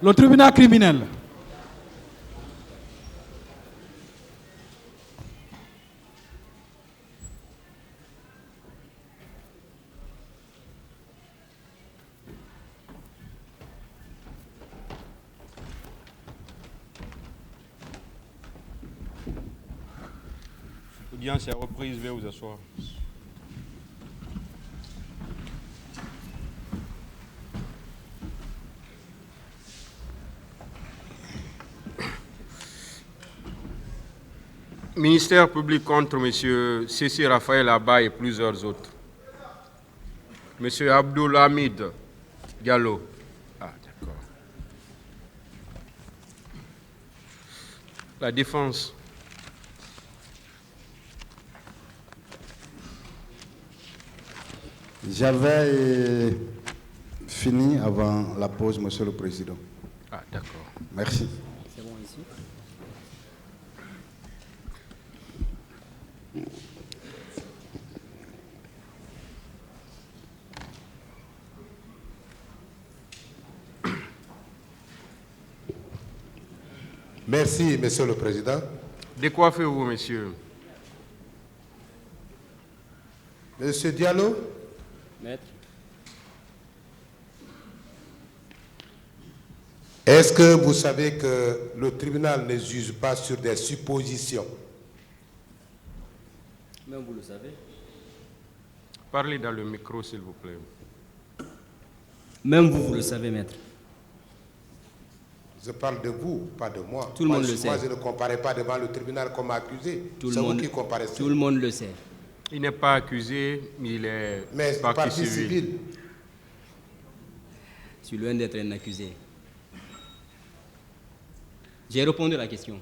Le tribunal criminel. L'audience est reprise, veuillez vous asseoir. Ministère public contre M. C.C. Raphaël Abba et plusieurs autres. M. Abdoulhamid Diallo. Ah, d'accord. La défense. J'avais fini avant la pause, Monsieur le Président. Ah, d'accord. Merci. C'est bon ici. Merci, Monsieur le Président. Décoiffez-vous, monsieur. Monsieur Diallo, Maître. est-ce que vous savez que le tribunal ne juge pas sur des suppositions? Même vous le savez. Parlez dans le micro, s'il vous plaît. Même vous le savez, maître. Je parle de vous, pas de moi. Tout le monde le sait. Moi, je ne comparais pas devant le tribunal comme accusé. Tout C'est le vous monde, qui comparaissez. tout le monde le sait. Il n'est pas accusé, il est Mais partie civile. Je suis loin d'être un accusé. J'ai répondu à la question.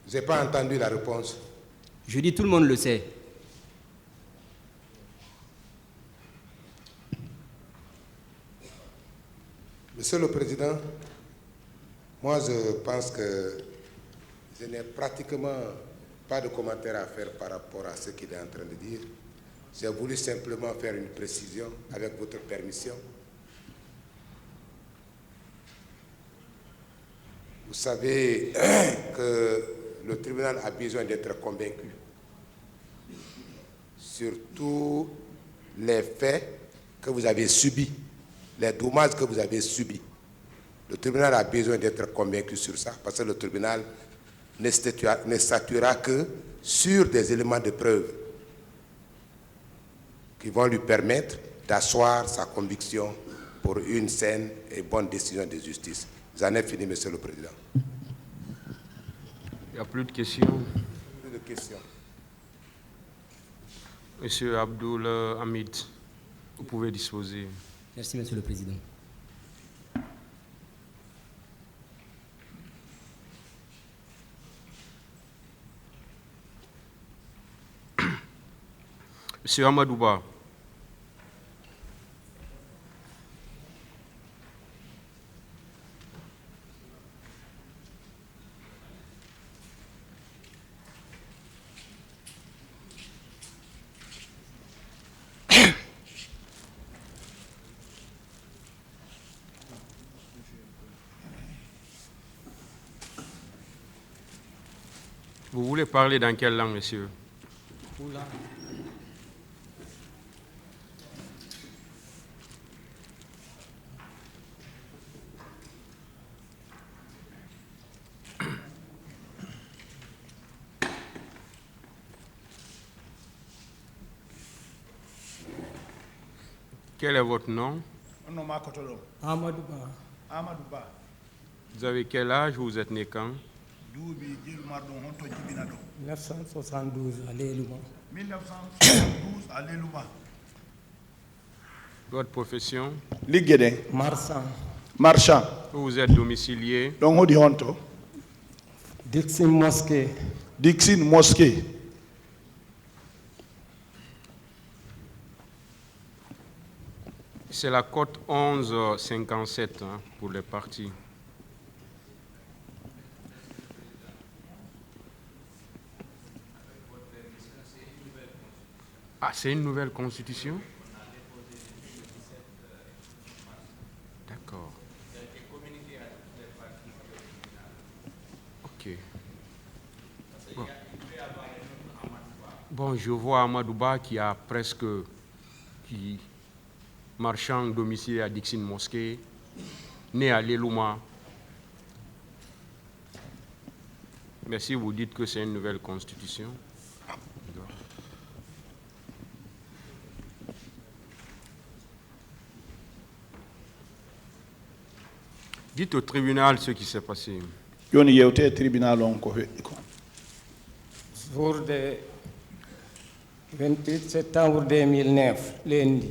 Je n'ai pas entendu la réponse. Je dis tout le monde le sait. Monsieur le Président, moi je pense que je n'ai pratiquement pas de commentaire à faire par rapport à ce qu'il est en train de dire. J'ai voulu simplement faire une précision avec votre permission. Vous savez que le tribunal a besoin d'être convaincu sur tous les faits que vous avez subis, les dommages que vous avez subis. Le tribunal a besoin d'être convaincu sur ça, parce que le tribunal ne statuera que sur des éléments de preuve qui vont lui permettre d'asseoir sa conviction pour une saine et bonne décision de justice. J'en ai fini, Monsieur le Président. Il n'y a plus de questions. Plus de questions. Monsieur Abdoul Hamid, vous pouvez disposer. Merci, Monsieur le Président. Monsieur Amadouba. Vous voulez parler dans quelle langue, monsieur? Oula. Quel est votre nom? Amadou Ba. Amadou Ba. Vous avez quel âge? Vous êtes né quand? 1972 à Lélouma. 1972 à Lélouma. Votre profession? Ligede. Marsan. Marchand. Où vous êtes domicilié? Donc on dit honto. Dixon Mosquée. Dixon Mosquée. C'est la cote 1157 hein, pour les partis. Ah, c'est une nouvelle constitution? D'accord. D'accord. Ok. Bon, je vois Amadouba qui a presque... marchand domicilié à Dixine Mosquée, né à Lelouma. Merci, vous dites que c'est une nouvelle constitution. Dites au tribunal ce qui s'est passé. Yoni yewte tribunal on ko heƴƴi ko. jour de 28 septembre 2009 lundi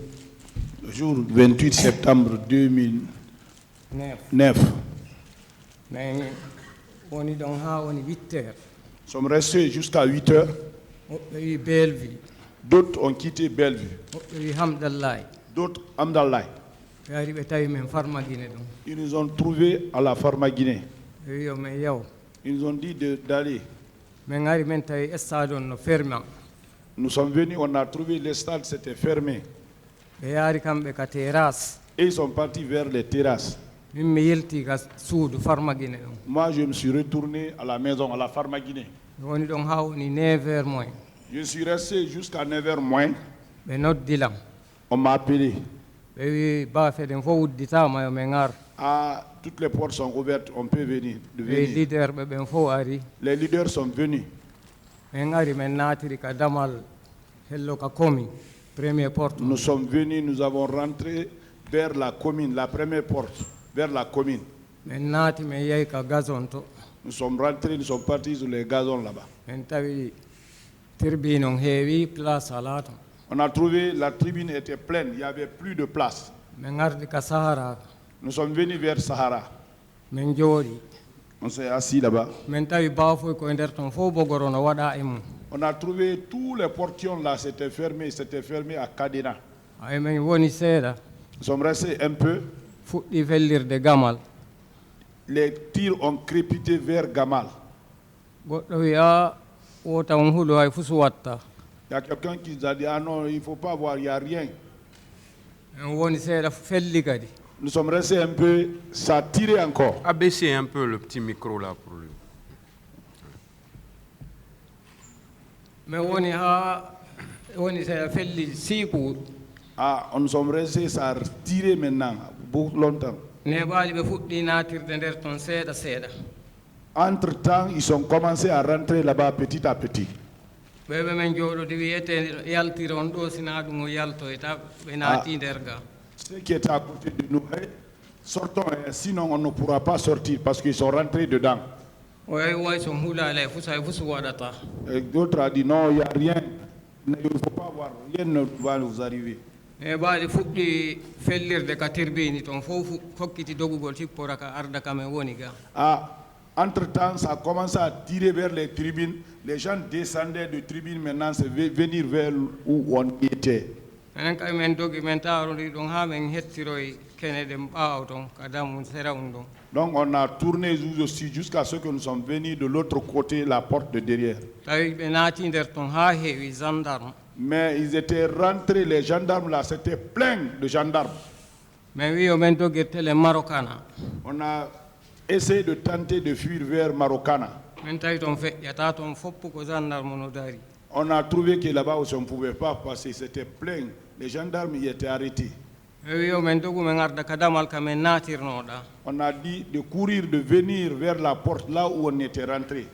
Le jour 28 septembre 2009, min woni ɗon ha woni 8 heures nous sommes restés jusqu'à 8 heures. woɓɓe wi Belleville, D'autres ont quitté Bellevue, woɓɓe wi Hamdallahi, d'autres Amdallah. ɓe ari ɓe tawi min Farmagine ɗum Ils nous ont trouvés à la Farmagine. ɓe wi yo min yaw Ils nous ont dit d'aller. min ari min tawi stade on no ferma Nous sommes venus, on a trouvé le stade, c'était fermé. ɓe yaari kamɓe ka terrasse Et ils sont partis vers les terrasses. min mi yelti ka suudu Farmagine ɗum Moi, je me suis retourné à la maison, à la Farmagine. mi woni ɗon ha woni 9 heures moins Je suis resté jusqu'à 9h moins. ɓe noddilam On m'a appelé. ɓe wi bafe ɗen fof udditama yo min ar Ah, toutes les portes sont ouvertes, on peut venir. De ɓe venir. leader ɓe ɓen fof ari Les leaders sont venus. min ari min naatiri ka damal hello ka komi premier porte Nous sommes venus, nous avons rentré vers la commune, la première porte, vers la commune. min naati min yehi ka gazon to Nous sommes rentrés, nous sommes partis sur les gazons là-bas. min tawi tribune on heewi place ala ton On a trouvé la tribune était pleine, il n'y avait plus de place. min ardi ka sahara Nous sommes venus vers Sahara. min jooɗi On s'est assis là-bas. min tawi baafoy koye nder ton fof bogoro no waɗa e mum On a trouvé tous les portions là, c'était fermé à cadenas. ay min woni seeɗa Nous sommes restés un peu. fuɗɗi fellirde gamal Les tirs ont crépité vers Gamal. goɗɗo wi a wota on huulo hay fuu suwatta Il y a quelqu'un qui nous a dit, ah non, il ne faut pas voir, il n'y a rien. min woni seeɗa felli kadi Nous sommes restés un peu, ça a tiré encore. Abaissez un peu le petit micro là pour lui. min woni ha woni seeɗa felli siiku Ah, nous sommes restés, ça a tiré maintenant, beaucoup longtemps. neɓaali ɓe fuɗɗi naatirde nder ton seeɗa seeɗa Entre-temps, ils ont commencé à rentrer là-bas petit à petit. ɓeɓe men jooɗode wiyete yaltira on ɗo sina ɗum o yaltoyta ɓe naati nder ga Ceux qui étaient à côté de nous, hey, sortons, sinon on ne pourra pas sortir parce qu'ils sont rentrés dedans. o wi way son huulala e fusa e fusu waɗata Et d'autres ont dit, non, il n'y a rien, il ne faut pas voir, rien ne va nous arriver. neɓaali fuɗɗi fellirde ka tirbini toon fof hokkiti dogugol hippora ka arda kamen woni ga Ah, entre-temps, ça a commencé à tirer vers les tribunes. Les gens descendaient de tribunes, maintenant c'est venir vers où on était. enen kay men dogi men taarodi ɗon ha men hettiroye kene ɗen ɓaaw toon ka damu sera um ɗon Donc on a tourné aussi jusqu'à ce que nous sommes venus de l'autre côté, la porte de derrière. tawi ɓe naati nder toon ha heewi gendarme Mais ils étaient rentrés, les gendarmes là, c'était plein de gendarmes. min wi o men dogirtele marokana On a essayé de tenter de fuir vers Marokana. min tawi toon feƴƴata toon foppu ko gendarme no dari On a trouvé que là-bas aussi on ne pouvait pas passer, c'était plein. Les gendarmes y étaient arrêtés. mi wi o men dogu men arda ka damal ka men naatirnoɗa On a dit de courir, de venir vers la porte là où on était rentré.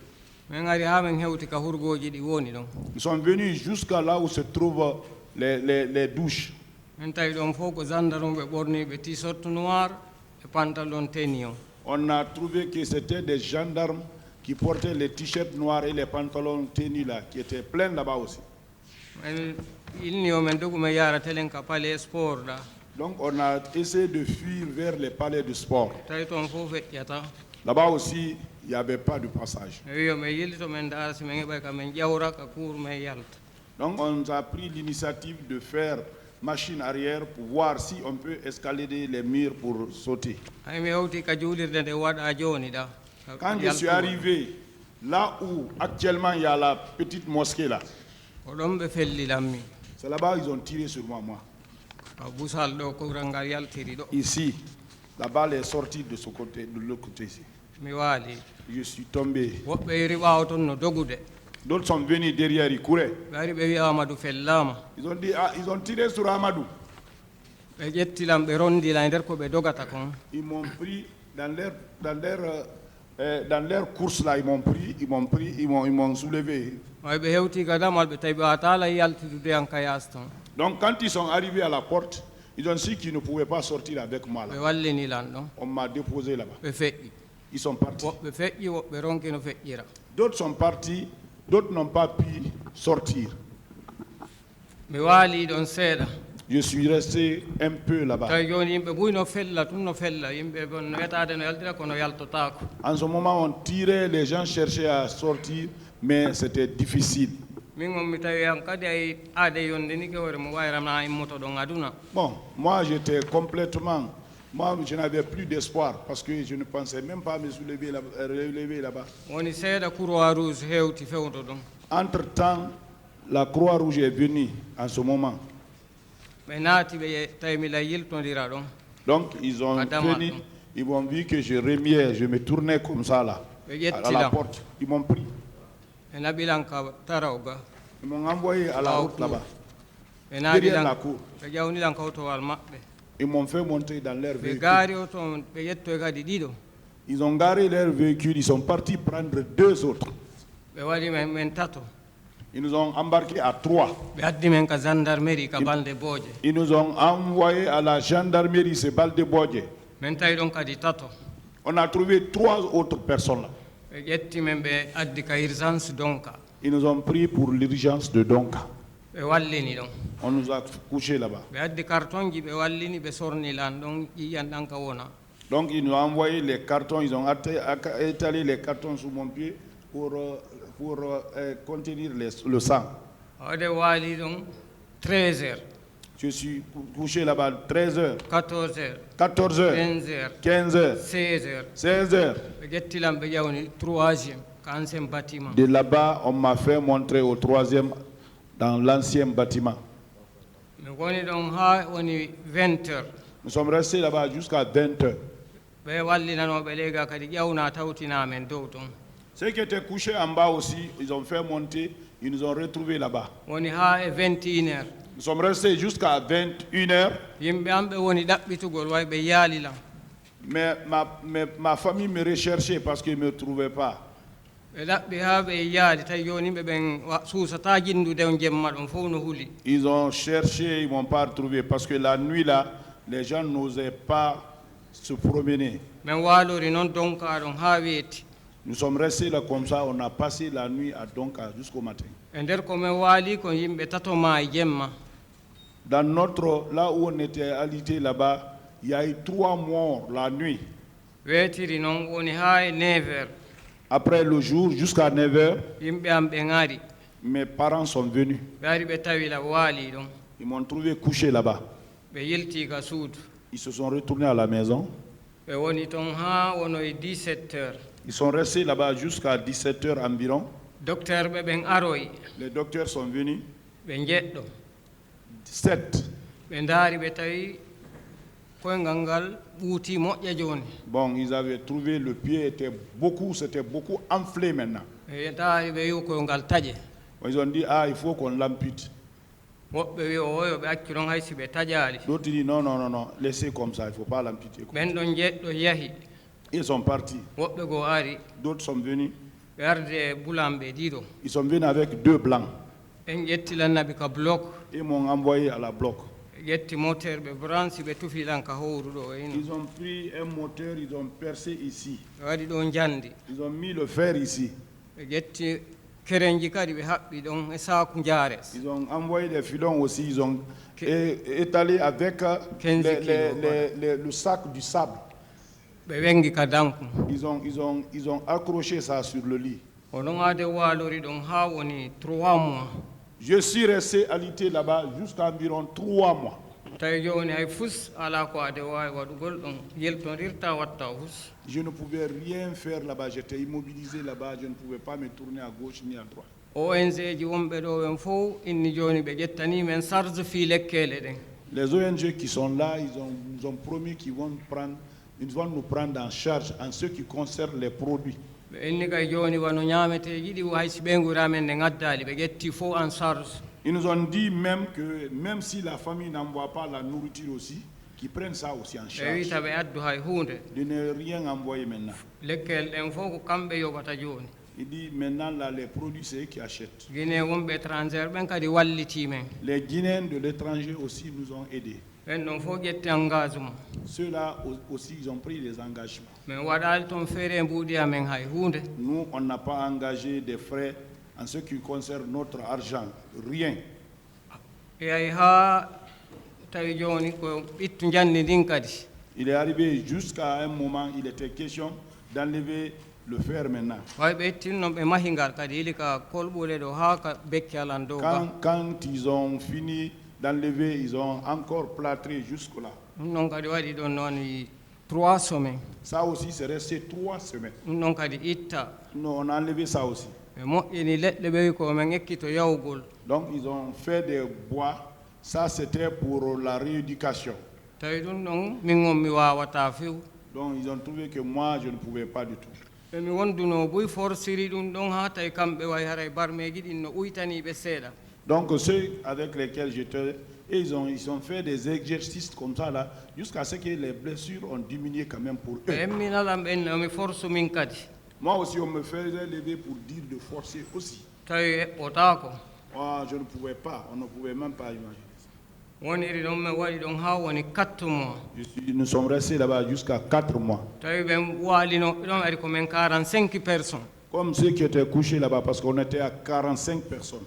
min ari ha men hewti ka hurgoji ɗi woni ɗon Nous sommes venus jusqu'à là où se trouvent les douches. min tawi ɗon fof ko gendarme ɓe ɓorniɓe t-shirt noir e pantalon tenio On a trouvé que c'était des gendarmes qui portaient les t-shirts noirs et les pantalons tenus là, qui étaient pleins là-bas aussi. min ilni o men dogu men yaratelen ka palais sport ɗa Donc on a essayé de fuir vers les palais de sport. tawi toon fof feƴƴata Là-bas aussi, il n'y avait pas de passage. mi wi o men yillito men daara si men heɓay ka men ƴawra ka cour men yalta Donc on a pris l'initiative de faire machine arrière pour voir si on peut escalader les murs pour sauter. hay mi hewti ka juulirde nde waɗa joni ɗa Quand je suis arrivé là où actuellement il y a la petite mosquée là, ko ɗon ɓe fellilammi c'est là-bas ils ont tiré sur moi. ka busal ɗo kural ngal yaltiri ɗo Ici, La balle est sortie de ce côté, de l'autre côté ici. mi waali. Je suis tombé. Woɓɓe iri ɓaawo toon no dogude. D'autres sont venus derrière, ils couraient. ɓe ari ɓe wi Amadou fellaama. Ils ont dit, ah, ils ont tiré sur Amadou. ɓe ƴettilam ɓe rondila e nder ko ɓe dogata kon. Ils m'ont pris dans leur course là, ils m'ont soulevé. way ɓe hewti gadamal ɓe tawi ɓe watala yaltitude han ka yaas ton. Donc quand ils sont arrivés à la porte, ils ont su qu'ils ne pouvaient pas sortir avec moi là. ɓe wallinilan ɗon. On m'a déposé là-bas. ɓe feƴƴi. Ils sont partis. woɓɓe feƴƴi woɓɓe ronki no feƴƴira. D'autres sont partis, d'autres n'ont pas pu sortir. mi waali ɗon seeɗa. Je suis resté un peu là-bas. tawi joni yimɓe ɓuy no fella tun no fella yimɓe bon no wetade no yaltira kono yaltotako. En ce moment, on tirait, les gens cherchaient à sortir, mais c'était difficile. min on mi tawi han kadi ay aade yonde ni ke wore mo wayramna immoto ɗon aduna. Bon, moi j'étais complètement, moi je n'avais plus d'espoir parce que je ne pensais même pas me relever là-bas. woni seeɗa croix rouge hewti fewto ɗon. Entre-temps, la Croix-Rouge est venue en ce moment. ɓe naati ɓe tawi mi lay yiltodira ɗon. Donc ils ont venu, ils m'ont vu que je remuais, je me tournais comme ça là, à la porte. Ils m'ont pris. ɓe naɓilan ka tarawga. Ils m'ont envoyé à la route là-bas. ɓe Derrière la naaɗilan cour. ɓe ƴawnilan kawtowal maɓɓe. Ils m'ont fait monter dans leur ɓe véhicule. gaari o toon ɓe ƴettoy kadi ɗiɗo. Ils ont garé leur véhicule, ils sont partis prendre 2 autres. ɓe waɗi men tato. Ils nous ont embarqués à 3. ɓe addi men ka gendarmerie ka balde booje. Ils nous ont envoyés à la gendarmerie, c'est Balde-Bodje. min tawi ɗon kadi tato. On a trouvé 3 autres personnes là. ɓe ƴetti men ɓe addi ka urgence donka. Ils nous ont pris pour l'urgence de Donka. ɓe wallini ɗon. On nous a couchés là-bas. ɓe addi carton ji ɓe wallini ɓe sornilan ɗon ƴiƴan ɗan ka wona. Donc ils nous ont envoyé les cartons, ils ont étalé les cartons sous mon pied pour contenir le sang. ode waali ɗon 13 heures. Je suis couché là-bas 13 heures, 14 heures. 14 heures, 15 heures. 15 heures, 16 heures. 16 heures. ɓe ƴettilan ɓe ƴawni 3e ka ancien bâtiment. De là-bas, on m'a fait montrer au 3e dans l'ancien bâtiment. mi woni ɗon ha woni 20 heures. Nous sommes restés là-bas jusqu'à 20 heures. ɓe wallinanoɓe lega kadi ƴawna tawtina men dow ton. Ceux qui étaient couchés en bas aussi, ils ont fait monter, ils nous ont retrouvés là-bas. woni ha e 21 heures. Nous sommes restés jusqu'à 21 heures. yimɓe am ɓe woni ɗaɓɓitugol way ɓe yaalilan. Mais ma famille me recherchait parce qu'ils ne me trouvaient pas. ɓe ɗaɓɓi ha ɓe yaali tawi joni ɓe ɓen suusata jindude on jemma ɗon fof no huuli. Ils ont cherché, ils ne m'ont pas retrouvé parce que la nuit là, les gens n'osaient pas se promener. min waalori noon donka ɗon ha weeti. Nous sommes restés là comme ça, on a passé la nuit à Donka jusqu'au matin. e nder komin waali ko yimɓe tatoma e jemma. Dans notre, là où on était alité là-bas, il y a eu 3 morts la nuit. weetiri noon woni ha e 9 heures. Après le jour, jusqu'à 9 heures, yimɓe am ɓe ŋaari. mes parents sont venus. ɓe ari ɓe tawila waali ɗon. Ils m'ont trouvé couché là-bas. ɓe yilti ka suudu. Ils se sont retournés à la maison. ɓe woni toon ha wono e 17 heures. Ils sont restés là-bas jusqu'à 17 heures environ. docteur ɓe ɓen aroyi. Les docteurs sont venus. ɓe jeɗɗo. 7. ɓe ndaari ɓe tawi koyngal ngal ɓuuti moƴƴa joni. Bon, ils avaient trouvé le pied, c'était beaucoup enflé maintenant. ɓe ndaari ɓe wi koyngal taƴe. Ils ont dit, ah, il faut qu'on l'ampute. woɓɓe wi o yo ɓe accu ɗon hay si ɓe taƴaali. D'autres disent, non, non, non, non, laissez comme ça, il ne faut pas l'amputer. ɓen ɗon jeɗɗo yahi. Ils sont partis. woɓɓe goo ari. D'autres sont venus. ɓe arde e bulamɓe ɗiɗo. Ils sont venus avec 2 blancs. ɓen ƴettilannaɓe ka bloc. Ils m'ont envoyé à la bloc. ɓe ƴetti moteur ɓe branche ɓe tufilan ka howru ɗo ino. Ils ont pris un moteur, ils ont percé ici. ɓe waɗi ɗo jandi. Ils ont mis le fer ici. ɓe ƴetti kerenji kadi ɓe haɓɓi ɗon e saku jaares. Ils ont envoyé des filons aussi, ils ont étalé avec le sac du sable. ɓe wengi ka danku. Ils ont accroché ça sur le lit. onon ade waalori ɗon ha woni 3 mois. Je suis resté alité là-bas jusqu'à environ 3 mois. tawi joni hay fus ala ko ade wawi waɗugol ɗon yeltodirta watta fus. Je ne pouvais rien faire là-bas, j'étais immobilisé là-bas, je ne pouvais pas me tourner à gauche ni à droite. ONG ji wonɓe ɗo ɓen fof inni joni ɓe ƴettani men charge fi lekkele ɗen. Les ONG qui sont là, ils ont promis qu'ils vont prendre Ils vont nous prendre en charge en ce qui concerne les produits. ɓe inni kay jooni wano ñaameteeji ɗi haysi ɓeyguri amen nde ngaddaali ɓe ƴetti fof en charge. Ils nous ont dit même que même si la famille n'envoie pas la nourriture aussi, qu'ils prennent ça aussi en ɓe charge. wita ɓe addu hay huunde. De ne rien envoyer maintenant. lekkel ɗen fof ko kamɓe yoɓata jooni. Il dit maintenant là les produits c'est eux qui achètent. guinée wonɓe étrangére ɓen kadi walliti men. Les Guinéens de l'étranger aussi nous ont aidés. ɓen ɗon fof ƴetti engagement. Ceux-là aussi ils ont pris des engagements. min waɗali toon feere mbuuɗi amen hay huunde. Nous on n'a pas engagé des frais en ce qui concerne notre argent, rien. eyayi haa tawi jooni ko ɓittu janndi ndin kadi. Il est arrivé jusqu'à un moment, il était question d'enlever le fer maintenant. way ɓe ettinno ɓe mahingal kadi ili ka kolɓule ɗo haa ka bekki alan dow ga. Quand ils ont fini d'enlever, ils ont encore plâtré jusque-là. ɗum noon kadi waɗi ɗon noon 3 semaines. Ça aussi, c'est resté 3 semaines. ɗum noon kadi itta. Non, on a enlevé ça aussi. ɓe moƴƴini leɗɗe ɓe wi ko men ekkito yawgol. Donc, ils ont fait des bois. Ça, c'était pour la rééducation. tawi ɗum ɗon min on mi wawata few. Donc, ils ont trouvé que moi, je ne pouvais pas du tout. ɓemi wonduno boy forsiri ɗum ɗon ha tawi kamɓe way haray barmeji ɗin no uytaniɓe seeɗa. Donc, ceux avec lesquels j'étais, ils ont fait des exercices comme ça, là, jusqu'à ce que les blessures ont diminué quand même pour eux. ɓe emminalam ɓen omi force min kadi. Moi aussi, on me faisait lever pour dire de forcer aussi. tawi heɓɓotako. Je ne pouvais pas, on ne pouvait même pas imaginer. woniri ɗon mi waɗi ɗon ha woni 4 mois. Nous sommes restés là-bas jusqu'à 4 mois. tawi ɓen walino ɗon ari ko men 45 personnes. Comme ceux qui étaient couchés là-bas, parce qu'on était à 45 personnes.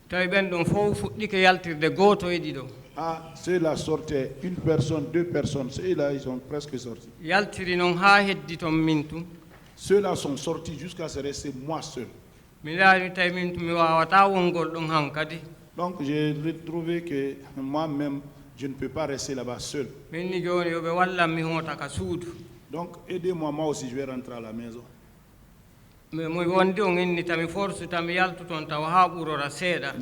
tawi ɓen ɗon fof fuɗɗike yaltirde goto e ɗiɗo. Ah, ceux-là sortaient, une personne, 2 personnes, ceux-là, ils sont presque sortis. yaltiri noon ha heddi toon min tum. Ceux-là sont sortis jusqu'à se rester moi seul. mi laari tawi min tum mi wawata wongol ɗon han kadi. Donc j'ai retrouvé que moi-même, je ne peux pas rester là-bas seul. min ni joni yoɓe wallan mi hoota ka suudu. Donc aidez-moi, moi aussi je vais rentrer à la maison. mi wondi on inni tami force tami yaltu toon tawa ha ɓurora seeɗa.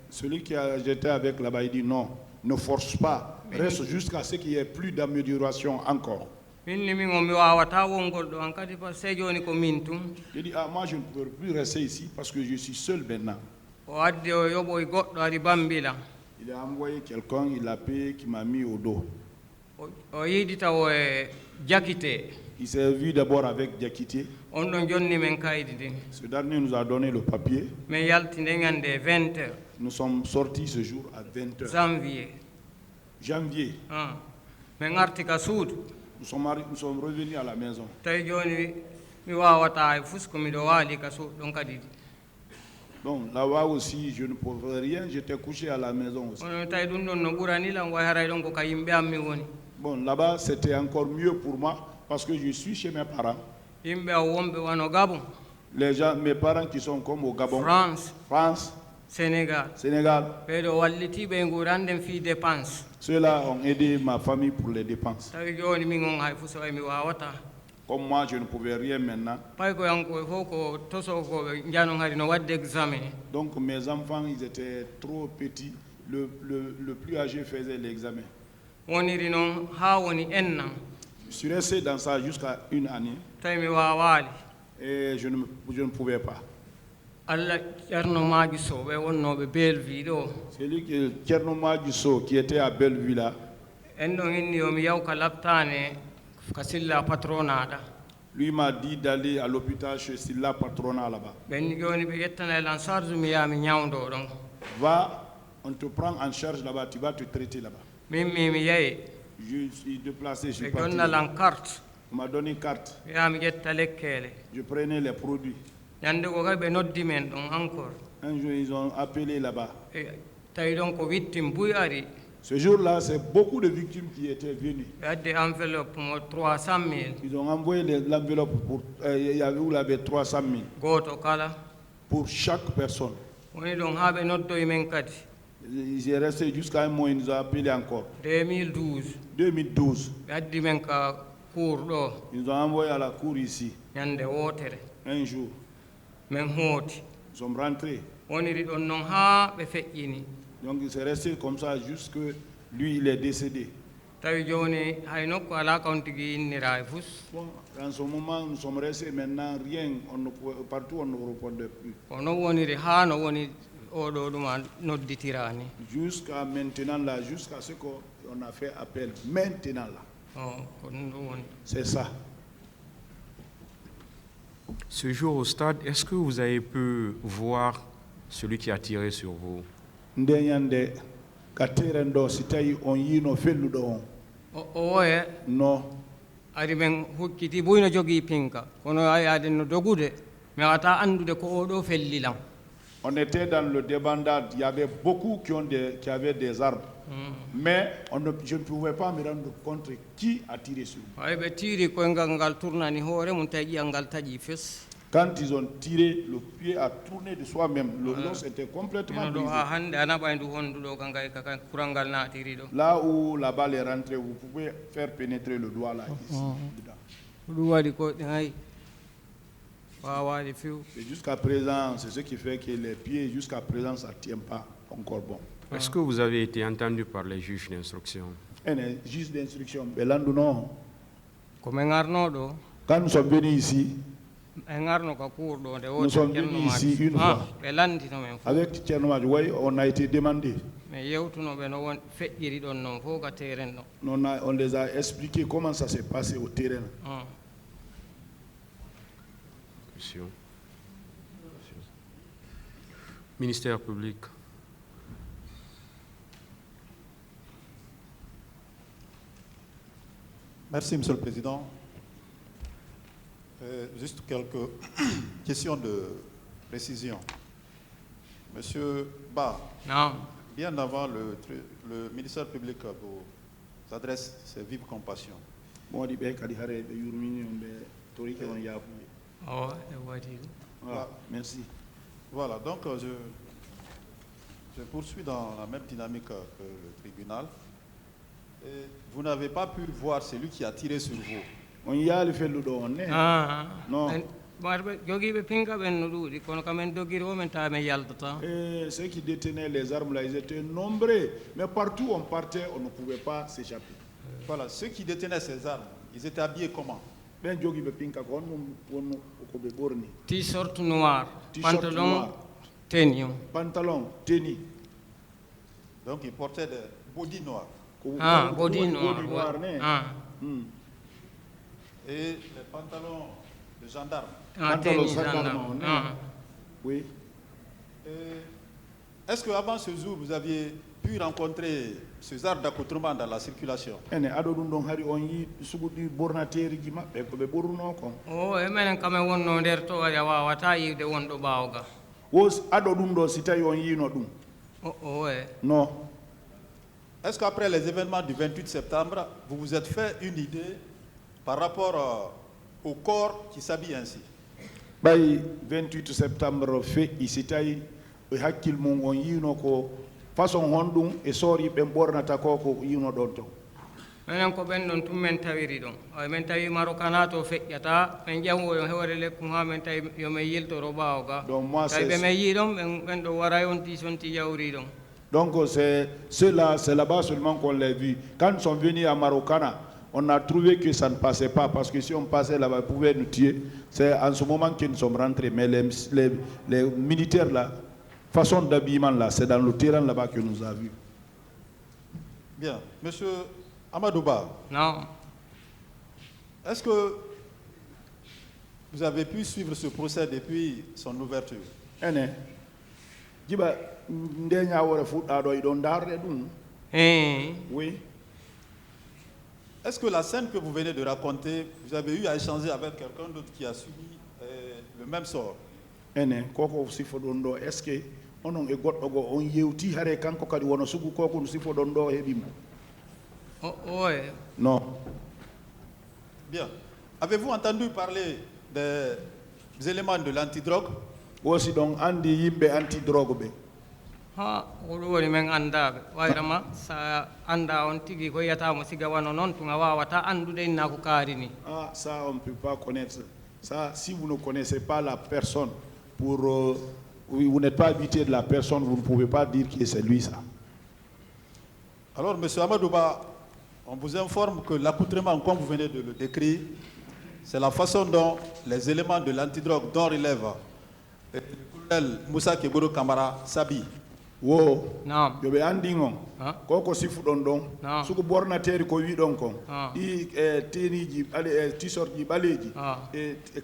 Celui qui j'étais avec là-bas, il dit non, ne force pas, reste jusqu'à ce qu'il n'y ait plus d'amélioration encore. min ni min o mi wawata wongol ɗo han kadi par ce que joni ko min tum. Il dit, ah, moi je ne peux plus rester ici parce que je suis seul maintenant. o addi o yoɓoy goɗɗo ari bambila. Il a envoyé quelqu'un, il a payé, qui m'a mis au dos. o yiidi taw e jakite. Il s'est vu d'abord avec Diakité. on ɗon jonni men kaydi ndin. Ce dernier nous a donné le papier. min yalti nden ñande 20 heures. Nous sommes sortis ce jour à 20 heures. janvier. Janvier. min arti ka suudu. Nous sommes revenus à la maison. tawi joni mi wawata e fus ko miɗo waali ka suudu ɗon kadi. Donc là-bas aussi, je ne pouvais rien, j'étais couché à la maison aussi. on tawi ɗum ɗon no ɓuranilam way haray ɗon ko ka yimɓe am mi woni. Bon, là-bas, c'était encore mieux pour moi parce que je suis chez mes parents. yimɓe o wonɓe wano Gabon. Les gens, mes parents qui sont comme au Gabon, France, Sénégal. ɓeɗo wallitiɓe nguranden fi dépense. Ceux-là ont aidé ma famille pour les dépenses. tawi joni min on hay fuso way mi wawata. Comme moi, je ne pouvais rien maintenant. pay ko yankoɓe fof ko tosokoɓe janon hari no wadde examen. Donc mes enfants, ils étaient trop petits. Le plus âgé faisait l'examen. woniri noon ha woni ennan. Je suis resté dans ça jusqu'à 1 année. tawi mi wawali. Et je ne pouvais pas. allah ƴerno maji sow ɓe wonnoɓe Belleville ɗo. C'est lui qui Thierno Madjusso qui était à Belleville là. en ɗon inni yomi yawka labtane ka silla patronat ɗa. Lui m'a dit d'aller à l'hôpital chez Silla Patronat là-bas. ɓen joni ɓe ƴettana en charge mi yaha mi ñawdo ɗon. Va, on te prend en charge là-bas, tu vas te traiter là-bas. min mi yeeyi. Je suis déplacé, je suis ɓe parti. jonnalan carte. On m'a donné une carte. mi yaha mi ƴetta lekkele. Je prenais les produits. ñande ko kadi ɓe noddi men ɗon encore. Un jour, ils ont appelé là-bas. tawi ɗon ko wittim buy ari. Ce jour-là, c'est beaucoup de victimes qui étaient venues. ɓe addi enveloppe mo 300 000. Ils ont envoyé l'enveloppe pour, il y avait où il y avait 300 000 goto kala. pour chaque personne. woni ɗon ha ɓe noddoyi men kadi. Ils est resté jusqu'à un mois, ils nous ont appelé encore. 2012. ɓe addi men ka cour ɗo. Ils nous ont envoyé à la cour ici. ñande wotere. Un jour. min hooti. Nous sommes rentrés. woniri ɗon noon ha ɓe feƴƴini. Donc il s'est resté comme ça jusque lui, il est décédé. tawi joni hay nokku ala kawon tigi innira e fus Bon, en ce moment, nous sommes restés maintenant, rien, partout on ne répondait plus. ko non woniri ha no woni oɗo ɗuma nodditirani Jusqu'à maintenant là, jusqu'à ce qu'on a fait appel. Maintenant là, ko ɗum ɗum woni c'est ça. Ce jour au stade, est-ce que vous avez pu voir celui qui a tiré sur vous? Ndenyande kateren do si tawi on yino felluɗo on. o woye Non, ari men hukkiti buyno jogii pinka kono ayaden no dogude mi wata andude ko oɗo fellilam on était dans le débandade, il y avait beaucoup qui avaient des armes. Mais je ne pouvais pas me rendre compte qui a tiré sur moi. way ɓe tiiri koyngal ngal tournani hoore mum tawi ƴiyal ngal taƴi fes Quand ils ont tiré, le pied a tourné de soi-même. L'os était complètement mino ɗo brisé. ha hannde a naɓa ndu honduɗo ka ngay kaka kural ngal naatiri ɗo Là où la balle est rentrée, vous pouvez faire pénétrer le doigt là. Ici, dedans. ko ɗum waɗi ko hay wawaɗi few Et jusqu'à présent, c'est ce qui fait que les pieds, jusqu'à présent, ça ne tient pas encore bon. Est-ce que vous avez été entendu par les juges d'instruction? Et les juges d'instruction, Belandou, non. komin arno ɗo Quand nous sommes venus ici, en arno ka kuurɗo nde nous sommes venus ici une fois. ɓe landino men fof Avec Tchernomaj, oui, on a été demandé. mi yewtunoɓe no won feƴƴiri ɗon noon fof ka teren ɗo On les a expliqué comment ça s'est passé au terrain. Question. Ministère public. Merci, Monsieur le Président. Juste quelques questions de précision. Monsieur Ba, non bien avant le ministère public vous adresse ses vives compassions. Bon, on ɓe kadi hare ɓe yurmini on ɓe torike on yaafuɓe. o e waɗi Voilà, merci. Voilà, donc je poursuis dans la même dynamique que le tribunal. Et vous n'avez pas pu voir celui qui a tiré sur vous. On yaali felluɗo on ne? Non. ɓe jogiiɓe pinka ɓen no ɗuuɗi kono kamen dogiri o men tawa men yaldata Et ceux qui détenaient les armes là, ils étaient nombreux. Mais partout où on partait, on ne pouvait pas s'échapper. Voilà, ceux qui détenaient ces armes, ils étaient habillés comment? ɓen jogiiɓe pinka ko on wonno koɓe ɓorni. t-shirt noir T-shirt pantalon noir. tenue Pantalon, tennis. Donc ils portaient des body noirs. body noir Body noir, ne? Hmm. Et les pantalons de gendarme. Pantalon tenue gendarme, gendarme ne? Oui. Est-ce qu'avant ce jour, vous aviez pu rencontrer César d'accoutrement dans la circulation? ene aɗo ɗum ɗon hari on yi suguɗi bornateriji maɓɓe koɓe ɓornuno kon. o e minen kamen wonno nder to a wawata yiwde wonɗo ɓaawga Wo aɗo ɗum ɗo si tawi on yino ɗum. o e Non. Est-ce qu'après les événements du 28 septembre, vous vous êtes fait une idée par rapport au corps qui s'habille ainsi? ɓay 28 septembre feƴƴi si tawi e hakkille mum on yino ko façon honɗum e soori ɓen ɓornata ko yino ɗon ton. minen ko ɓen ɗon tum men tawiri ɗon min tawi marokana to feƴƴata min ƴamwoyo hewre lekkum ha min tawi yomin yiltoro ɓaawga Donc moi, tawi ɓe c'est men yi ɗon ɓen ɗo waray on tisonti yawri ɗon donc c'est ceux-là, c'est là-bas seulement qu'on l'a vu. Quand ils sont venus à Marokana, on a trouvé que ça ne passait pas parce que si on passait là-bas, ils pouvaient nous tuer. C'est en ce moment que nous sommes rentrés. Mais les militaires là, façon d'habillement là, c'est dans le terrain là-bas que nous avons vu. Bien. Monsieur Amadouba, non est-ce que vous avez pu suivre ce procès depuis son ouverture? Ene, jiba ndenya wore fuɗɗaɗo iɗon darde ɗum. Oui. Est-ce que la scène que vous venez de raconter, vous avez eu à échanger avec quelqu'un d'autre qui a subi le même sort? Ene, koko sifo ɗon ɗo, est-ce que onon e goɗɗo go on yewti hare kanko kadi wono sugu koko no sifo ɗon ɗo heɓimo? ouais. Non. Bien. Avez-vous entendu parler des éléments de l'antidrogue? Aussi donc andi yimɓe antidrogue ɓe. Ha ko ɗum woni men anndaɓe wayrama sa anda on tigi ko yiyatamo siga wano noon tun a wawata andude inna ko kaari ni. Ah, ça on ne peut pas connaître. Ça, si vous ne connaissez pas la personne, vous n'êtes pas habitué de la personne, vous ne pouvez pas dire que c'est lui ça. Alors, M. Amadouba, On vous informe que l'accoutrement, comme vous venez de le décrire, c'est la façon dont les éléments de l'antidrogue dont relève le colonel Moussa Keboro Kamara s'habille. wo Naam. yo ɓe andi on Ah. koko sifu ɗon ɗon Ah. suko bornateri ko wi ɗon kon Ah. ɗi teniji t-shirt ji ɓaleji Ah.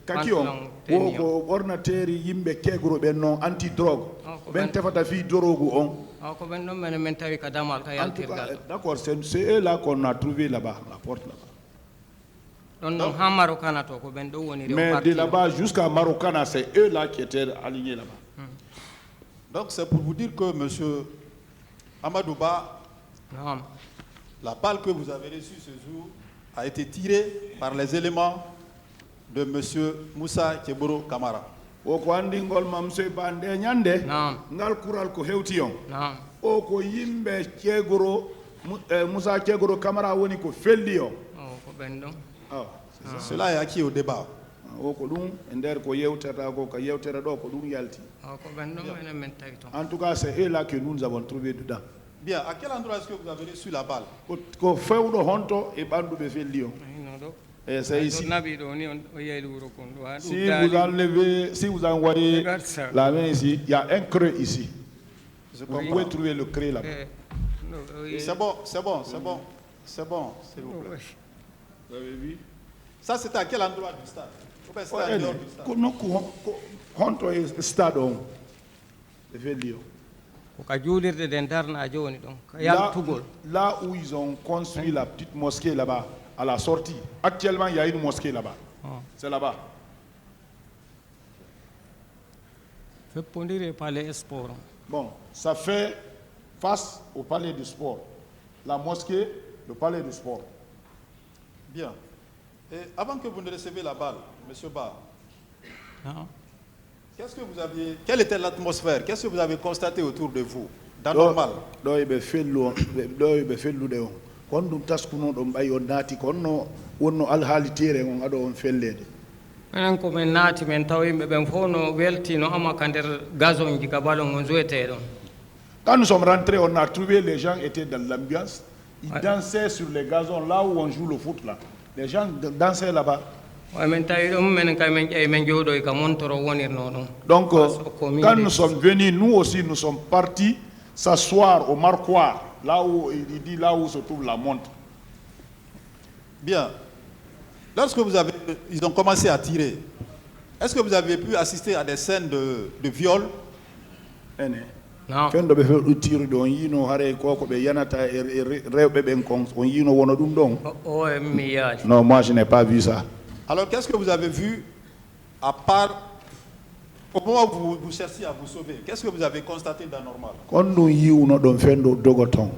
kaki on Pantalon, wo tenue ko ɓornateri yimɓe kegro ɓen noon anti drogue Ah, ko ɓen ɓen- tefata fi dorogu on ko ɓen ɗon mene men tawi ka damal ka en tout cas yaltirgal d'accord c'est eux là qu'on a trouvé là-bas la porte là-bas ɗon ɗon ha Marokana to ko ɓen ɗo woni rew mais parti de là-bas jusqu'à Marokana c'est eux là qui étaient alignés là-bas. Donc c'est pour vous dire que M. Amadouba, Naam. la balle que vous avez reçue ce jour a été tirée par les éléments de M. Moussa Keboro Kamara. o ko andi ngol mam sey bande ñande Naam. ngal kural ko hewti on Naam. o ko yimɓe ceegoro Moussa ceegoro Camara woni ko felli o ko ɓen ɗon Cela est acquis au débat. o ko ɗum e nder ko yewtata ko yewtere ɗo ko ɗum yalti ko ɓen ɗon menen men tawi toon en tout cas c'est eux là que nous avons trouvé dedans Bien, à quel endroit est-ce que vous avez reçu la balle? ko fewɗo honto e ɓanduɓe felli o ayino ɗo et c'est to ici naɓi ɗo ni o yeyli wuro kon ɗo ha si vous enlevez si vous envoyez Regarde ça. la main ici il y a un creux ici Je vous comprends. pouvez trouver le creux là-bas C'est bon, c'est bon, c'est bon, c'est bon, s'il vous plaît. vous avez vu Ça, c'était à quel endroit du stade? Ou bien c'était en dehors du stade? ko nokku honto e stade on ɓe felli o ko ka juulirde den darna joni ɗon ka Là, yaltugol là où ils ont construit la petite mosquée là-bas, à la sortie, actuellement il y a une mosquée là-bas. C'est là-bas. feppodiri e palais sport o Bon, ça fait face au palais du sport. La mosquée, le palais du sport. Bien. Et avant que vous ne receviez la balle, M. Ba, Naam. qu'est-ce que vous aviez, quelle était l'atmosphère? Qu'est-ce que vous avez constaté autour de vous? D'anormal. ɗo eɓe fellude on kon ɗum taskuno ɗon ɓayi on naati ko wonno alhaalitere on aɗo on fellede minen komin naati men taw yimɓe ɓen fof no weltino amaka nder gazon ji ka ballon on jouete ɗon quand nous sommes rentrés on a trouvé les gens étaient dans l'ambiance ils dansaient sur les gazons là où on joue le foot là les gens dansaient là-bas. way men tawi ɗum minen kay men ƴeewi men jooɗoy ka montoro wonirno ɗum Donc, quand nous sommes venus, nous aussi, nous sommes partis s'asseoir au marquoir, là où il dit là où se trouve la montre. Bien. Lorsque ils ont commencé à tirer, est-ce que vous avez pu assister à des scènes de viol? Non. Fendo be fe tiro don yino hare koko be yanata rewbe ben kon on yino wono dum don. Oh mi yaali. Non, moi je n'ai pas vu ça. Alors qu'est-ce que vous avez vu à part au moment où vous cherchiez à vous sauver? Qu'est-ce que vous avez constaté d'anormal? Kon dum yiwno don fendo dogoton.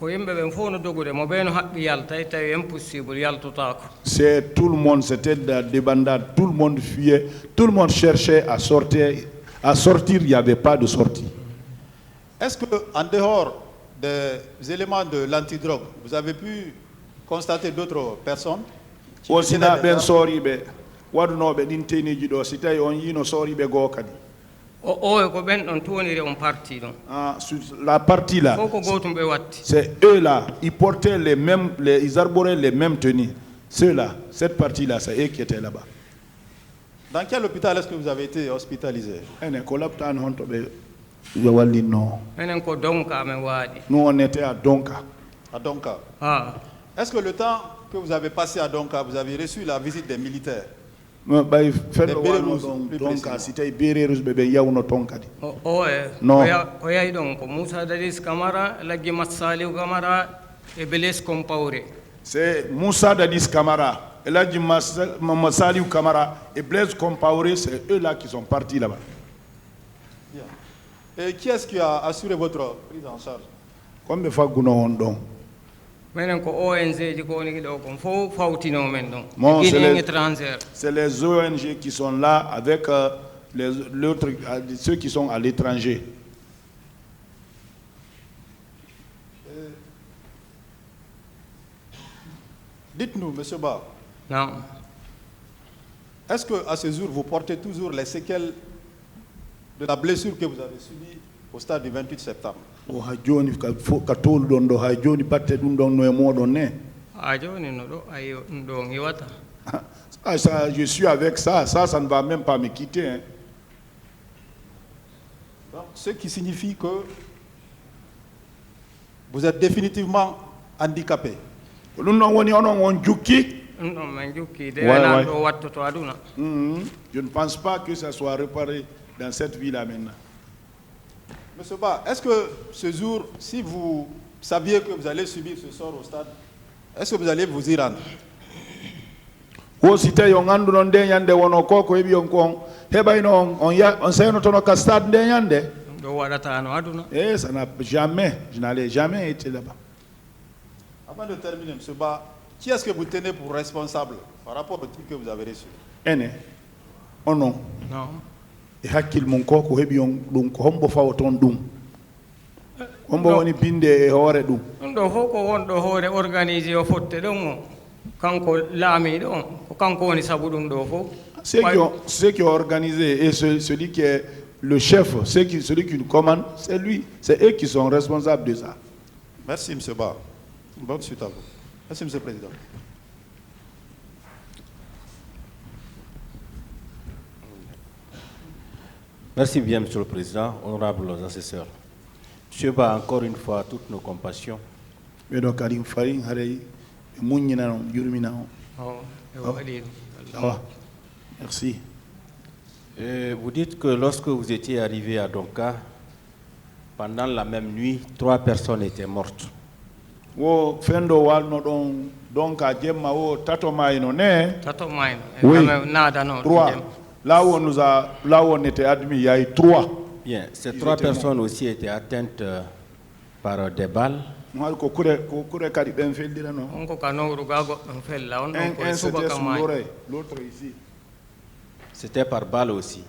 Ko yimɓe ɓen fof no dogude mo ɓeeno haɓɓi yalta tawi impossible yaltotako. C'est tout le monde, c'était de la débandade, tout le monde fuyait, tout le monde cherchait à sortir, il n'y avait pas de sortie. Est-ce qu'en dehors des éléments de l'antidrogue, vous avez pu constater d'autres personnes? Osina ben soriɓe waɗunoɓe ɗin teniji ɗo si tawi on yino soriɓe goo kadi. O ko ɓen ɗon tuwoniri on parti ɗon. Sur la partie là, Fof ko gotum ɓe watti. c'est eux là, ils portaient ils arboraient les mêmes tenues. Ceux-là, cette partie-là, c'est eux qui étaient là-bas. Dans quel hôpital est-ce que vous avez été hospitalisé? Enen ko Donka amen waaɗi. Nous, on était à Donka. À Donka. Ah. Est-ce que le temps que vous avez passé à Donka, vous avez reçu la visite des militaires? Ɓay feɗɗo Des wano Bérérouz, ɗon plus Donka précisément. si tawi Bérérouz ɓe yawno toon kadi. Non. Ko yahi ɗon ko Moussa Dadis Camara, Laggi Massaliou Camara e Blaise Compaoré. C'est Moussa Dadis Camara, Eladji Massaliou Camara et Blaise Compaoré, c'est eux là qui sont partis là-bas. Bien. Et qui est-ce qui a assuré votre prise en charge? Comme ɓe fagguno on ɗon. Menen ko ONG ji ko woni ɗo kon fof fawtino men ɗon. Bon, Guinéen étrangère. c'est les ONG qui sont là avec ceux qui sont à l'étranger. Dites-nous, M. Ba. Non. Est-ce qu'à ce jour, vous portez toujours les séquelles de la blessure que vous avez subie au stade du 28 septembre? o ha joni ka tolu ɗon ɗo ha joni batte ɗum ɗon no e moɗon ne ha joni no ɗo ayi ɗum ɗo giwata. ça, je suis avec ça ça ne va même pas me quitter hein. Donc, ce qui signifie que vous êtes définitivement handicapé. ɗum ɗon woni onon on jukki. ɗum ɗon min jukki de Ouais, nan ouais. ɗo wattoto aduna. Je ne pense pas que ça soit réparé dans cette vie-là maintenant. Monsieur Ba, est-ce que ce jour, si vous saviez que vous allez subir ce sort au stade, est-ce que vous allez vous y rendre? Wo si tawi on anndu noon nde ñande wono ko ko heɓi on kon heɓayno on seynotono ka stade nde ñande. ɗum ɗo waɗatano aduna. Eh, ça n'a jamais, je n'allais jamais été là-bas. Avant de terminer, M. Ba, qui est-ce que vous tenez pour responsable par rapport au truc que vous avez reçu? Ene, onon, non e hakkille mum ko heɓi on ɗum ko hombo fawo toon ɗum. Hombo No. woni binde e hoore ɗum. ɗum ɗo fof ko wonɗo hoore organisé o fotte ɗon o kanko laamiɗo on ko kanko woni sabu ɗum ɗo fof. Ceux qui ont organisé et celui qui est le chef, celui qui nous commande, c'est lui. C'est eux qui sont responsables de ça. Merci, M. Ba. Bonne suite à vous. Merci, M. le Président. Merci bien, Monsieur le Président, honorables assesseurs. Monsieur Ba, encore une fois, toutes nos compassions. Mais donc, Karim Farin, Harei, Mounina, Yurmina. e waɗi ɗum. Merci. Vous dites que lorsque vous étiez arrivé à Donka, pendant la même nuit, 3 personnes étaient mortes. Wo fendo walno ɗon donc a jemma o tato mayno ne tato mayno oui. naadano 3 là où on était admis il y a eu 3. Bien, ces 3 personnes aussi étaient atteintes par des balles. ko kure kadi ɓen feldirano on ko ka nowru ga goɗɗon fella on ɗon koye c'était subaka sur maayi l'oreille l'autre ici C'était par balle aussi.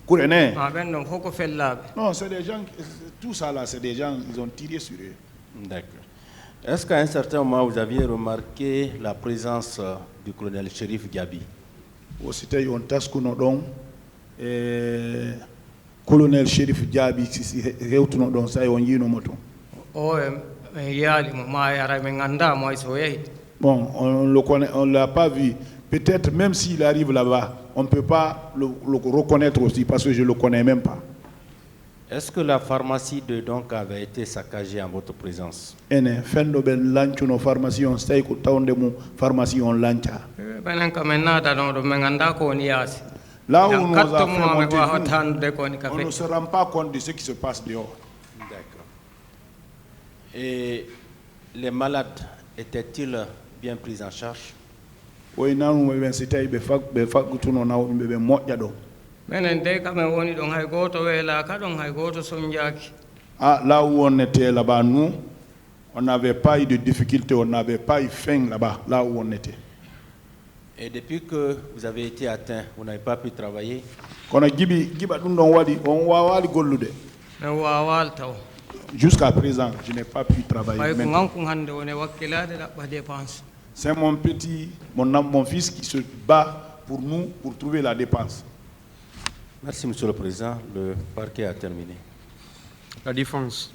kure ne ma ɓen ɗon fof ko fellaɓe. non c'est des gens tout ça là c'est des gens ils ont tiré sur eux. D'accord. Est-ce qu'à un certain moment, vous aviez remarqué la présence du colonel Chérif Gabi? Aussi tawi on taskuno ɗon colonel Chérif Diaby si hewtuno ɗon sa on yinomo toon o e yaalimo ma yara min gandamo hay so yehi. Bon, on le connaît, on l'a pas vu. Peut-être même s'il arrive là-bas, on ne peut pas le reconnaître aussi parce que je ne le connais même pas. Est-ce que la pharmacie de Donka avait été saccagée en votre présence? Ene fendo ben lancio no pharmacie on stay ko tawnde mu pharmacie on lanca. ɓenen kamin naatano ɗo min ganda ko woni yaasi. Là où on nous a katto fait mum monter, wawata handude ko woni ka on ne feƴƴi. se rend pas compte de ce qui se passe dehors. D'accord. Et les malades étaient-ils bien pris en charge? Oui, nanu ben si tawi ɓe faggutuno nawɓe ɓe moƴƴa ɗo. minen de kamen woni ɗon hay goto weelaka ɗon hay goto soñjaki. Ah, là où on était là-bas, nous, on n'avait pas eu de difficulté, on n'avait pas eu faim là-bas, là où on était. Et depuis que vous avez été atteint, vous n'avez pas pu travailler? Kono giba ɗum ɗon waɗi on wawali gollude. min wawal taw Jusqu'à présent, je n'ai pas pu travailler. ɓay ko Maintenant, ganku hande woni wakkilade ɗaɓɓa dépense. c'est mon petit, mon fils qui se bat pour nous, pour trouver la dépense. Merci, Monsieur le Président. Le parquet a terminé. La défense.